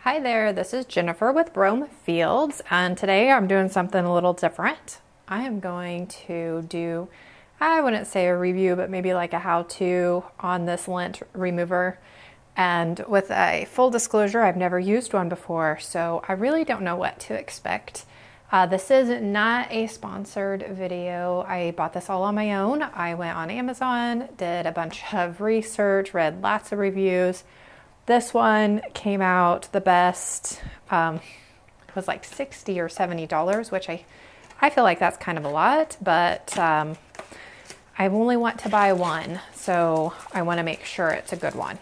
Hi there, this is Jennifer with Brome Fields, and today I'm doing something a little different. I am going to do, I wouldn't say a review, but maybe like a how-to on this lint remover. And with a full disclosure, I've never used one before, so I really don't know what to expect. This is not a sponsored video. I bought this all on my own. I went on Amazon, did a bunch of research, read lots of reviews. This one came out the best. It was like $60 or $70, which I feel like that's kind of a lot, but I only want to buy one, so I want to make sure it's a good one.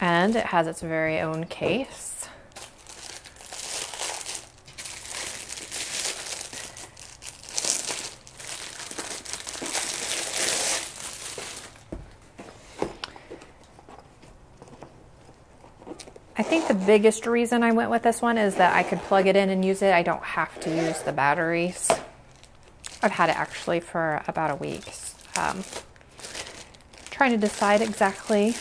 And it has its very own case. I think the biggest reason I went with this one is that I could plug it in and use it. I don't have to use the batteries. I've had it actually for about a week. Trying to decide exactly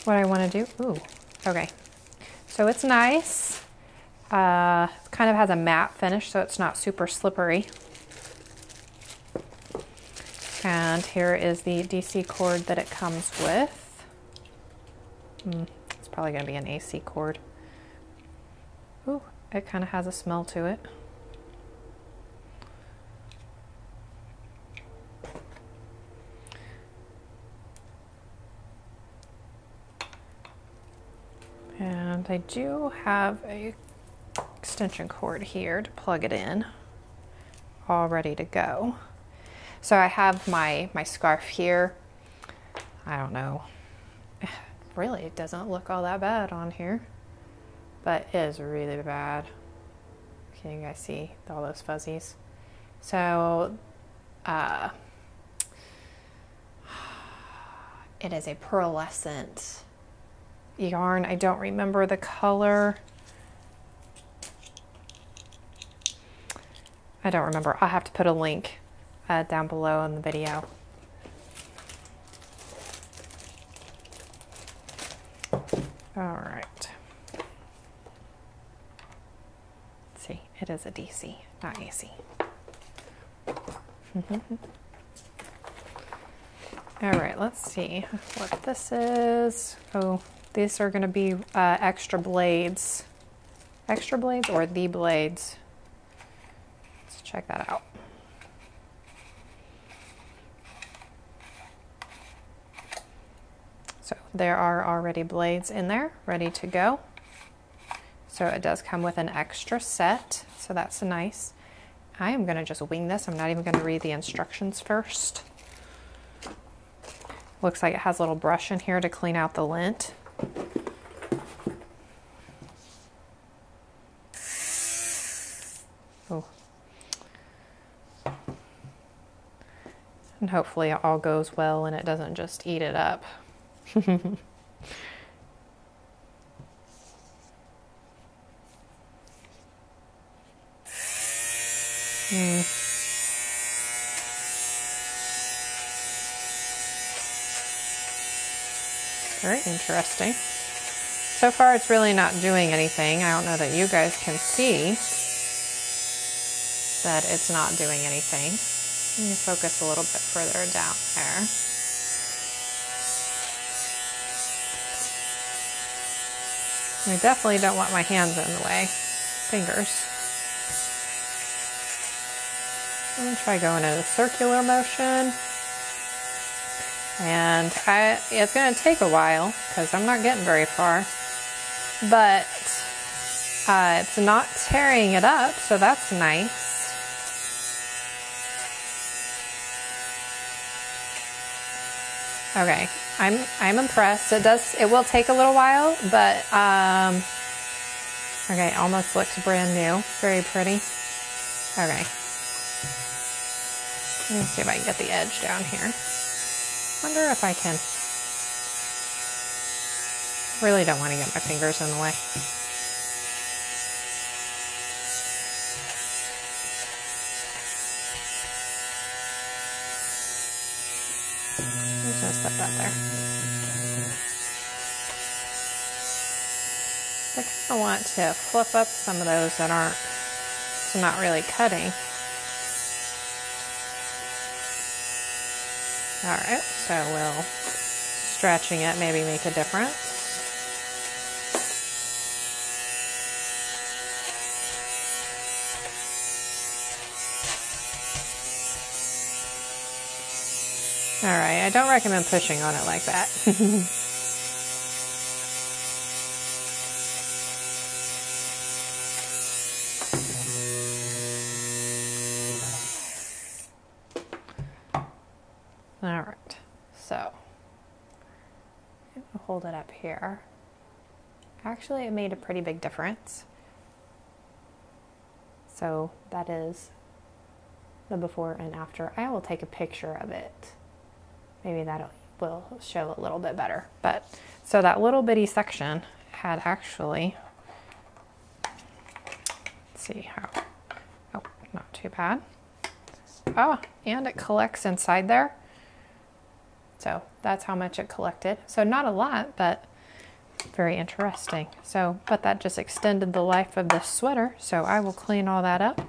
what I want to do. Ooh, okay. So it's nice. It kind of has a matte finish, so it's not super slippery. And here is the DC cord that it comes with. It's probably going to be an AC cord. Ooh, it kind of has a smell to it. And I do have a extension cord here to plug it in, all ready to go. So I have my scarf here. I don't know. Really, it doesn't look all that bad on here, but it is really bad. Can you guys see all those fuzzies? So it is a pearlescent yarn. I don't remember the color. I don't remember. I'll have to put a link down below in the video. All right. Let's see, it is a DC, not AC. All right, let's see what this is. Oh, these are going to be extra blades. Extra blades or the blades? Let's check that out. So there are already blades in there, ready to go. So it does come with an extra set, so that's nice. I am going to just wing this. I'm not even going to read the instructions first. Looks like it has a little brush in here to clean out the lint. Oh. And hopefully it all goes well and it doesn't just eat it up. Very interesting. So far it's really not doing anything. I don't know that you guys can see that it's not doing anything. Let me focus a little bit further down there. I definitely don't want my hands in the way. Fingers. I'm going to try going in a circular motion. And it's going to take a while because I'm not getting very far. But it's not tearing it up, so that's nice. Okay, I'm impressed. It will take a little while, but okay, almost looks brand new. Very pretty. Okay. Let me see if I can get the edge down here. Wonder if I can. Really don't want to get my fingers in the way. I'm just gonna set that there. So I kind of want to fluff up some of those that aren't, so not really cutting. All right, so will stretching it maybe make a difference. All right, I don't recommend pushing on it like that. All right, so I'm gonna hold it up here. Actually, it made a pretty big difference. So that is the before and after. I will take a picture of it. Maybe that will show a little bit better. But so that little bitty section had actually, let's see how, oh, not too bad. Oh, and it collects inside there. So that's how much it collected. So not a lot, but very interesting. So, but that just extended the life of this sweater. So I will clean all that up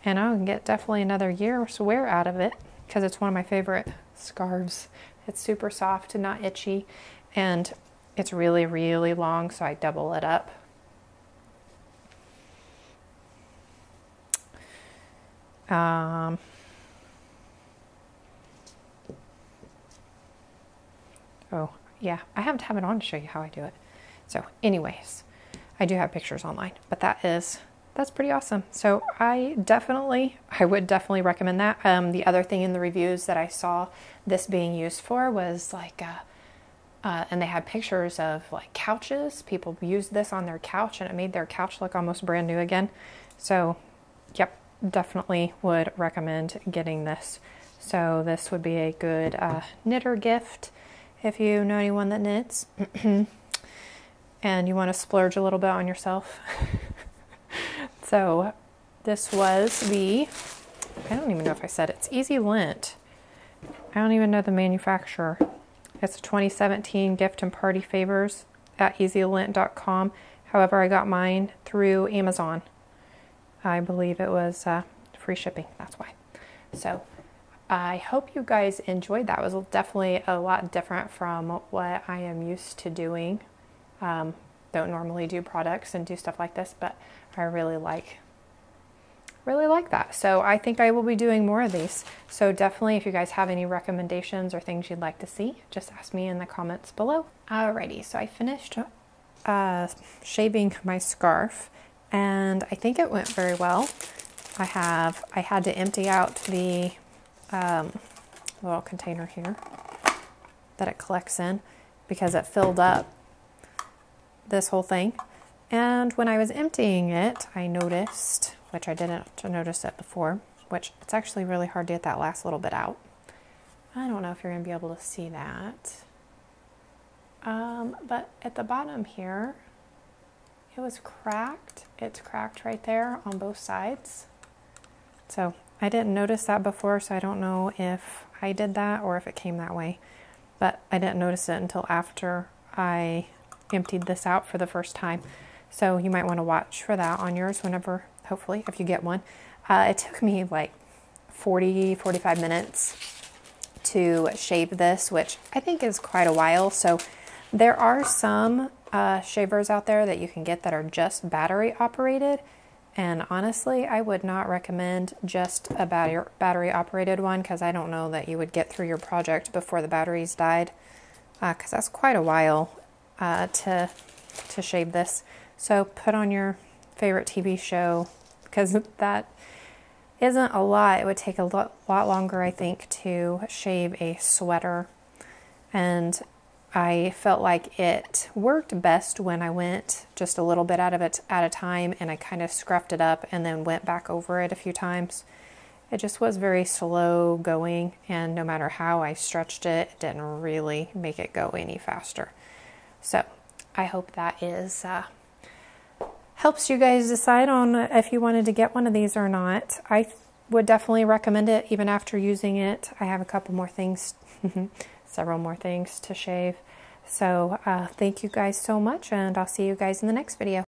and I will get definitely another year's wear out of it because it's one of my favorite scarves. It's super soft and not itchy, and it's really, really long, so I double it up. Oh, yeah, I have to have it on to show you how I do it. So anyways, I do have pictures online, but that's pretty awesome. So I would definitely recommend that. The other thing in the reviews that I saw this being used for was like, and they had pictures of like couches. People used this on their couch and it made their couch look almost brand new again. So yep, definitely would recommend getting this. So this would be a good knitter gift if you know anyone that knits and you want to splurge a little bit on yourself. So this was the, I don't even know if I said it's Easy Lint. I don't even know the manufacturer. It's a 2017 gift and party favors at easylint.com. However, I got mine through Amazon. I believe it was free shipping, that's why. So I hope you guys enjoyed that. It was definitely a lot different from what I am used to doing. Don't normally do products and do stuff like this, but I really like that. So I think I will be doing more of these. So definitely if you guys have any recommendations or things you'd like to see, just ask me in the comments below. Alrighty, so I finished shaving my scarf and I think it went very well. I had to empty out the little container here that it collects in because it filled up this whole thing. And when I was emptying it, I noticed, which I didn't notice it before, which it's actually really hard to get that last little bit out. I don't know if you're going to be able to see that. But at the bottom here, it was cracked. It's cracked right there on both sides. So I didn't notice that before, so I don't know if I did that or if it came that way. But I didn't notice it until after I emptied this out for the first time. So you might want to watch for that on yours whenever, hopefully, if you get one. It took me like 45 minutes to shave this, which I think is quite a while. So there are some shavers out there that you can get that are just battery operated. And honestly, I would not recommend just a battery operated one because I don't know that you would get through your project before the batteries died, because that's quite a while to shave this. So put on your favorite TV show, because that isn't a lot. It would take a lot longer, I think, to shave a sweater. And I felt like it worked best when I went just a little bit out of it at a time and I kind of scruffed it up and then went back over it a few times. It just was very slow going, and no matter how I stretched it, it didn't really make it go any faster. So I hope that is helps you guys decide on if you wanted to get one of these or not. I would definitely recommend it even after using it. I have a couple more things, several more things to shave. So thank you guys so much, and I'll see you guys in the next video.